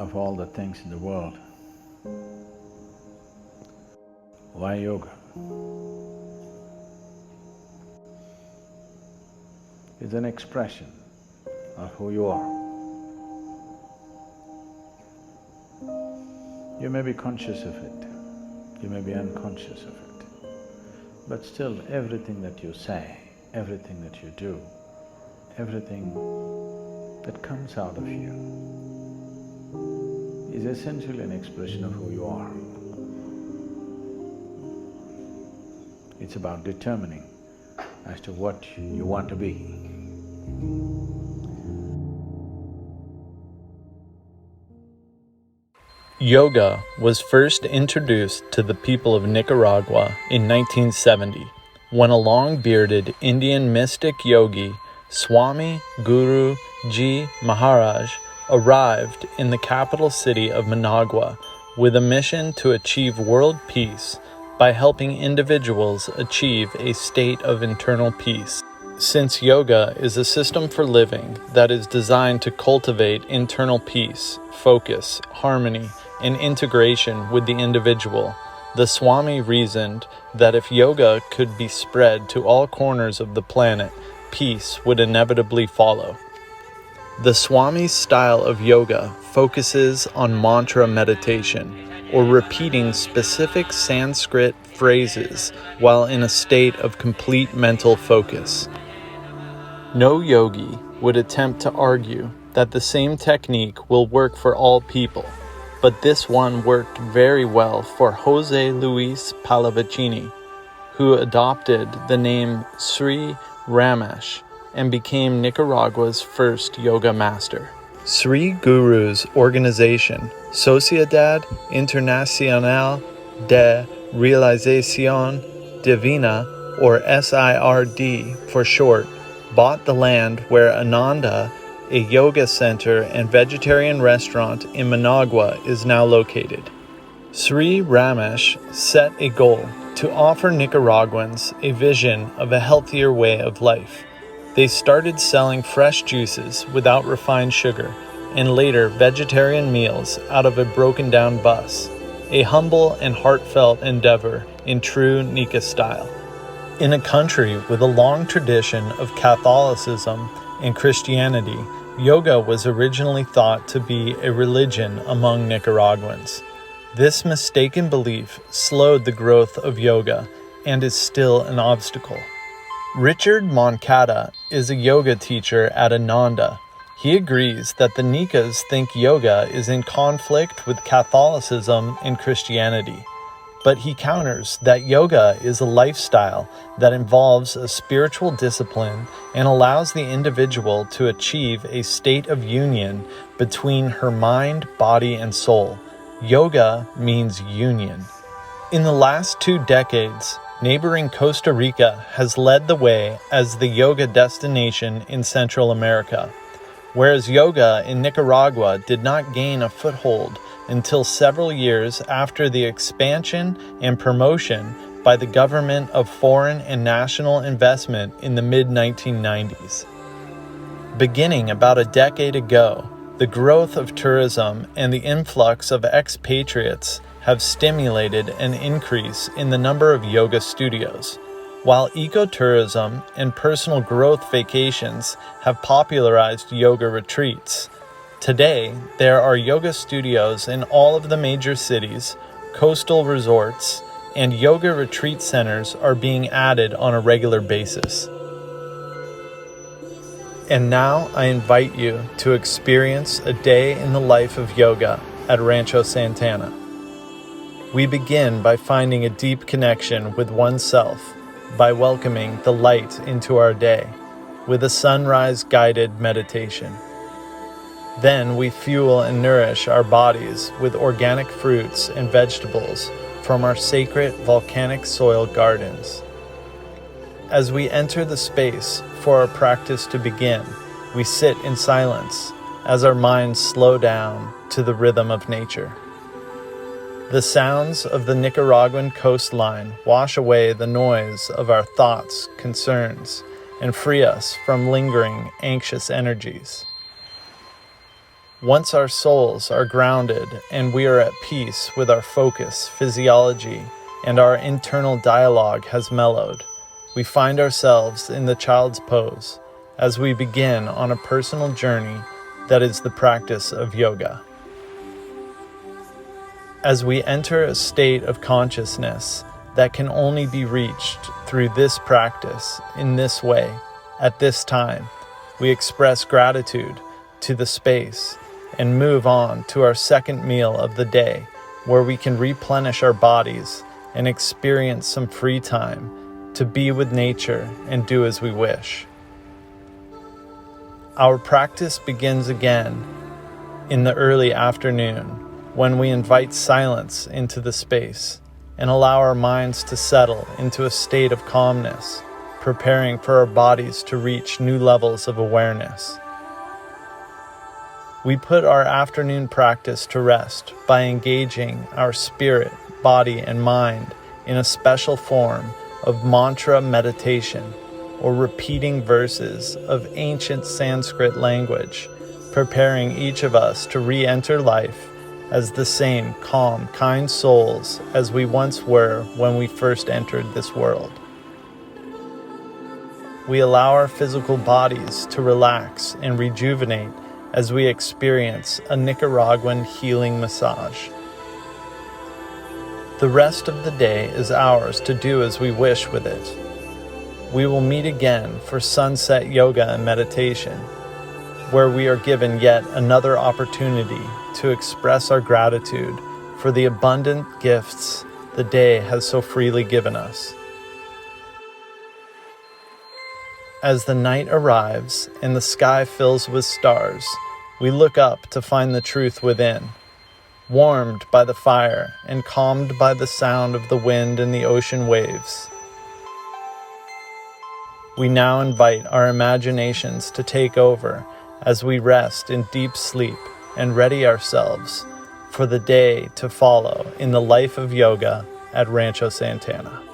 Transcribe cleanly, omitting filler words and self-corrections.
of all the things in the world. Why yoga? It's an expression of who you are. You may be conscious of it, you may be unconscious of it, but still everything that you say, everything that you do, everything that comes out of you is essentially an expression of who you are. It's about determining as to what you want to be. Yoga was first introduced to the people of Nicaragua in 1970 when a long-bearded Indian mystic yogi, Swami Guru Ji Maharaj, arrived in the capital city of Managua with a mission to achieve world peace by helping individuals achieve a state of internal peace. Since yoga is a system for living that is designed to cultivate internal peace, focus, harmony, and integration with the individual, the Swami reasoned that if yoga could be spread to all corners of the planet, peace would inevitably follow. The Swami's style of yoga focuses on mantra meditation, or repeating specific Sanskrit phrases while in a state of complete mental focus. No yogi would attempt to argue that the same technique will work for all people, but this one worked very well for Jose Luis Pallavicini, who adopted the name Sri Ramesh and became Nicaragua's first yoga master. Sri Guru's organization, Sociedad Internacional de Realización Divina, or SIRD for short, bought the land where Ananda, a yoga center and vegetarian restaurant in Managua, is now located. Sri Ramesh set a goal to offer Nicaraguans a vision of a healthier way of life. They started selling fresh juices without refined sugar, and later vegetarian meals out of a broken-down bus, a humble and heartfelt endeavor in true Nika style. In a country with a long tradition of Catholicism and Christianity, yoga was originally thought to be a religion among Nicaraguans. This mistaken belief slowed the growth of yoga and is still an obstacle. Richard Moncada is a yoga teacher at Ananda. He agrees that the Nikas think yoga is in conflict with Catholicism and Christianity, but he counters that yoga is a lifestyle that involves a spiritual discipline and allows the individual to achieve a state of union between her mind, body, and soul. Yoga means union. In the last 2 decades, neighboring Costa Rica has led the way as the yoga destination in Central America, whereas yoga in Nicaragua did not gain a foothold until several years after the expansion and promotion by the government of foreign and national investment in the mid-1990s. Beginning about a decade ago, the growth of tourism and the influx of expatriates have stimulated an increase in the number of yoga studios, while ecotourism and personal growth vacations have popularized yoga retreats. Today, there are yoga studios in all of the major cities, coastal resorts, and yoga retreat centers are being added on a regular basis. And now I invite you to experience a day in the life of yoga at Rancho Santana. We begin by finding a deep connection with oneself by welcoming the light into our day with a sunrise-guided meditation. Then we fuel and nourish our bodies with organic fruits and vegetables from our sacred volcanic soil gardens. As we enter the space for our practice to begin, we sit in silence as our minds slow down to the rhythm of nature. The sounds of the Nicaraguan coastline wash away the noise of our thoughts, concerns, and free us from lingering, anxious energies. Once our souls are grounded and we are at peace with our focus, physiology, and our internal dialogue has mellowed, we find ourselves in the child's pose as we begin on a personal journey that is the practice of yoga. As we enter a state of consciousness that can only be reached through this practice in this way, at this time, we express gratitude to the space and move on to our second meal of the day, where we can replenish our bodies and experience some free time to be with nature and do as we wish. Our practice begins again in the early afternoon when we invite silence into the space and allow our minds to settle into a state of calmness, preparing for our bodies to reach new levels of awareness. We put our afternoon practice to rest by engaging our spirit, body, and mind in a special form of mantra meditation or repeating verses of ancient Sanskrit language, preparing each of us to re-enter life as the same calm, kind souls as we once were when we first entered this world. We allow our physical bodies to relax and rejuvenate as we experience a Nicaraguan healing massage. The rest of the day is ours to do as we wish with it. We will meet again for sunset yoga and meditation, where we are given yet another opportunity to express our gratitude for the abundant gifts the day has so freely given us. As the night arrives and the sky fills with stars, we look up to find the truth within. Warmed by the fire and calmed by the sound of the wind and the ocean waves, we now invite our imaginations to take over as we rest in deep sleep and ready ourselves for the day to follow in the life of yoga at Rancho Santana.